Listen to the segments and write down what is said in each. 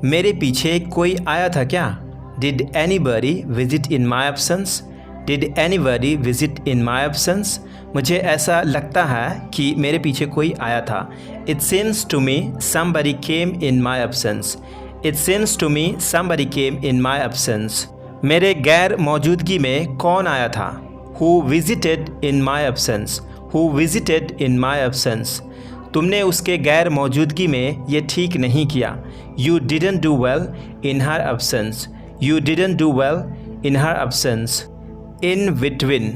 मेरे पीछे कोई आया था क्या? Did anybody visit in my absence? Did anybody visit in my absence? मुझे ऐसा लगता है कि मेरे पीछे कोई आया था. It seems to me somebody came in my absence. It seems to me somebody came in my absence. मेरे गैर मौजूदगी में कौन आया था? Who visited in my absence? Who visited in my absence? तुमने उसके गैर मौजूदगी में ये ठीक नहीं किया. You didn't do well in her absence. You didn't do well in her absence. In between.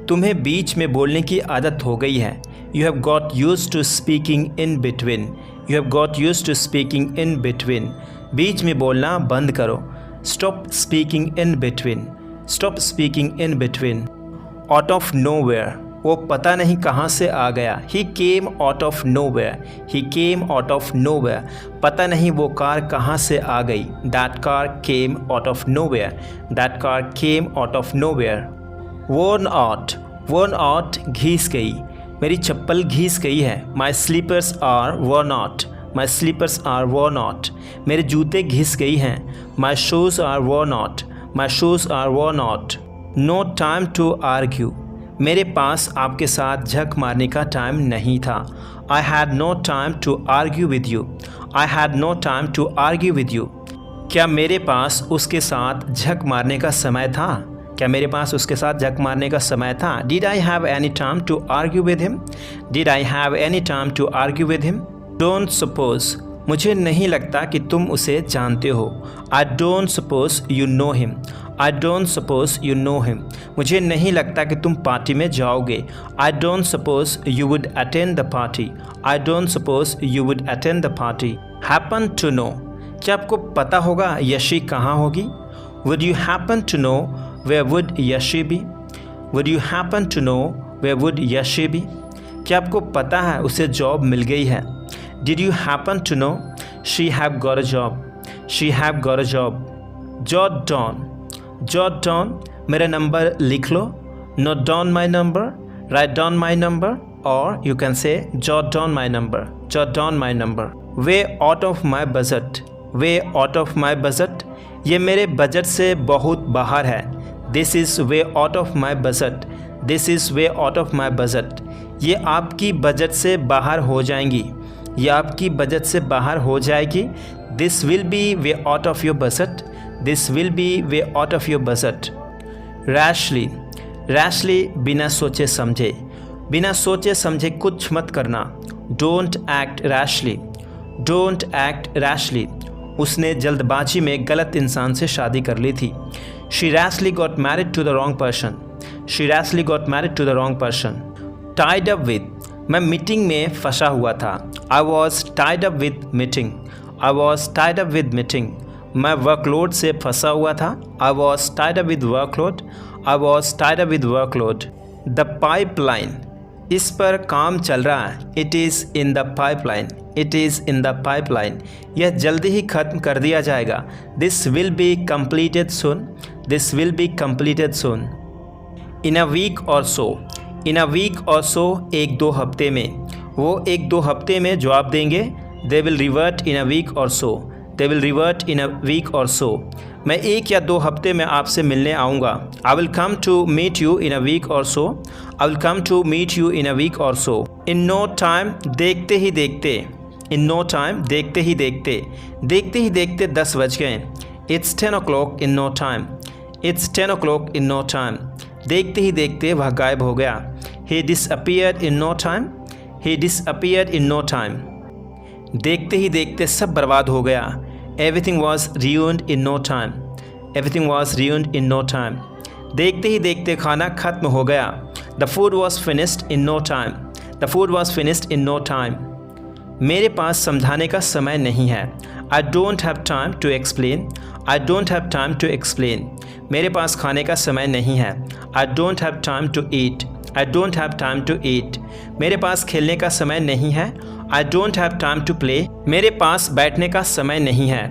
तुम्हें बीच में बोलने की आदत हो गई है. You have got used to speaking in between. You have got used to speaking in between. बीच में बोलना बंद करो. Stop speaking in between. Stop speaking in between. Out of nowhere. वो पता नहीं कहाँ से आ गया. He came out of nowhere. He came out of nowhere. पता नहीं वो कार कहाँ से आ गई. That car came out of nowhere. That car came out of nowhere. Worn out. Worn out घिस गई. मेरी चप्पल घिस गई है. My slippers are worn out. My slippers are worn out. मेरे जूते घिस गई हैं. My shoes are worn out. My shoes are worn out. No time to argue. मेरे पास आपके साथ झक मारने का टाइम नहीं था. I had no time to argue with you. I had no time to argue with you. क्या मेरे पास उसके साथ झक मारने का समय था? क्या मेरे पास उसके साथ झक मारने का समय था? Did I have any time to argue with him? Did I have any time to argue with him? Don't suppose. मुझे नहीं लगता कि तुम उसे जानते हो. I don't suppose you know him. I don't suppose you know him. मुझे नहीं लगता कि तुम पार्टी में जाओगे. I don't suppose you would attend the party. I don't suppose you would attend the party. Happen to know. क्या आपको पता होगा यशी कहाँ होगी? Would you happen to know where would Yeshi be? Would you happen to know where would Yeshi be? क्या आपको पता है उसे जॉब मिल गई है? Did you happen to know she have got a job? She have got a job. Jot down. Jot down. मेरा number लिख लो. Note down my number. Write down my number. Or you can say jot down my number. Jot down my number. Way out of my budget. Way out of my budget. ये मेरे budget से बहुत बाहर है. This is way out of my budget. This is way out of my budget. ये आपकी budget से बाहर हो जाएंगी. ये आपकी बजट से बाहर हो जाएगी. This will be way out of your budget. This will be way out of your budget. Rashly. Rashly बिना सोचे समझे. बिना सोचे समझे कुछ मत करना. Don't act rashly. Don't act rashly. उसने जल्दबाजी में गलत इंसान से शादी कर ली थी. She rashly got married to the wrong person. She rashly got married to the wrong person. Tied up with. मैं मीटिंग में फंसा हुआ था. I was tied up with meeting. I was tied up with meeting. मैं workload से फंसा हुआ था. I was tied up with workload. I was tied up with workload. The pipeline. इस पर काम चल रहा है. It is in the pipeline. It is in the pipeline. यह जल्दी ही ख़त्म कर दिया जाएगा. This will be completed soon. This will be completed soon. In a week or so. In a week or so. एक दो हफ्ते में. वो एक दो हफ्ते में जवाब देंगे. They will revert in a week or so. They will revert in a week or so. मैं एक या दो हफ्ते में आपसे मिलने आऊँगा. I will come to meet you in a week or so. I will come to meet you in a week or so. In no time. देखते ही देखते. In no time. देखते ही देखते. देखते ही देखते 10 बज गए. It's 10 o'clock in no time. It's 10 o'clock in no time. देखते ही देखते वह गायब हो गया. He disappeared in no time. He disappeared in no time. देखते ही देखते सब बर्बाद हो गया. Everything was ruined in no time. Everything was ruined in no time. देखते ही देखते खाना खत्म हो गया. The food was finished in no time. The food was finished in no time. मेरे पास समझाने का समय नहीं है. I don't have time to explain. I don't have time to explain. मेरे पास खाने का समय नहीं है. I don't have time to eat. I don't have time to eat. मेरे पास खेलने का समय नहीं है. I don't have time to play. मेरे पास बैठने का समय नहीं है.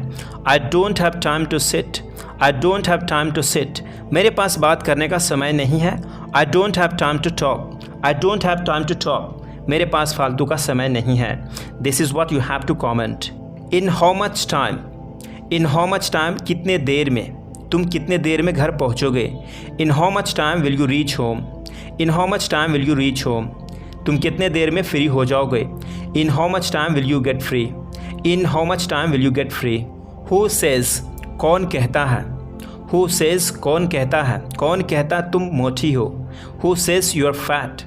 I don't have time to sit. I don't have time to sit. मेरे पास बात करने का समय नहीं है. I don't have time to talk. I don't have time to talk. मेरे पास फालतू का समय नहीं है. This is what you have to comment. In how much time? In how much time, कितने देर में, तुम कितने देर में घर पहुंचोगे। In how much time will you reach home, in how much time will you reach home, तुम कितने देर में फ्री हो जाओगे। In how much time will you get free, in how much time will you get free. Who says, कौन कहता है। हु सेज, कौन कहता है, कौन कहता तुम मोटी हो। Who says you are fat,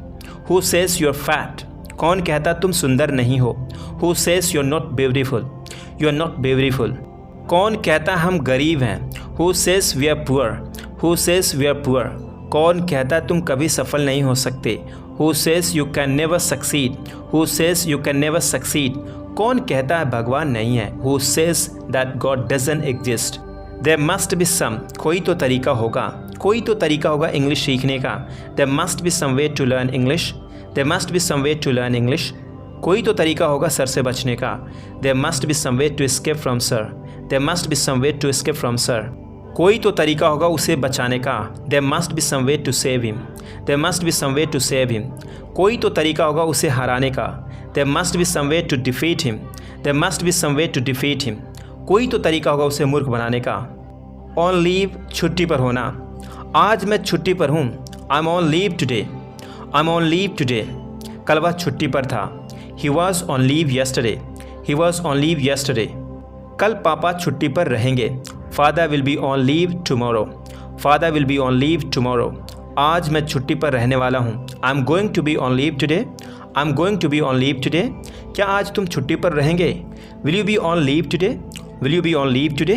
who says you are fat, कौन कहता तुम सुंदर नहीं हो। Who says you are not beautiful, you are not beautiful, कौन कहता हम गरीब हैं। Who says we are poor, who says we are poor, कौन कहता तुम कभी सफल नहीं हो सकते। Who says you can never succeed, who says you can never succeed, कौन कहता है भगवान नहीं है। Who says that God doesn't exist. There must be some, कोई तो तरीका होगा, कोई तो तरीका होगा इंग्लिश सीखने का। There must be some way to learn English, there must be some way to learn English, कोई तो तरीका होगा सर से बचने का। There must be some way to escape from sir, there must be some way to escape from sir, कोई तो तरीका होगा उसे बचाने का। There must be some way to save him, there must be some way to save him, कोई तो तरीका होगा उसे हराने का। There must be some way to defeat him, there must be some way to defeat him, कोई तो तरीका होगा उसे मूर्ख बनाने का। ऑन लीव, छुट्टी पर होना। आज मैं छुट्टी पर हूँ। I am on leave today, I am on leave today, कल वह छुट्टी पर था। He was on leave yesterday, he was on leave yesterday, कल पापा छुट्टी पर रहेंगे। Father will be on leave tomorrow, father will be on leave tomorrow, आज मैं छुट्टी पर रहने वाला हूँ। I am going to be on leave today, I am going to be on leave today, क्या आज तुम छुट्टी पर रहेंगे। Will you B on leave today, will you B on leave today.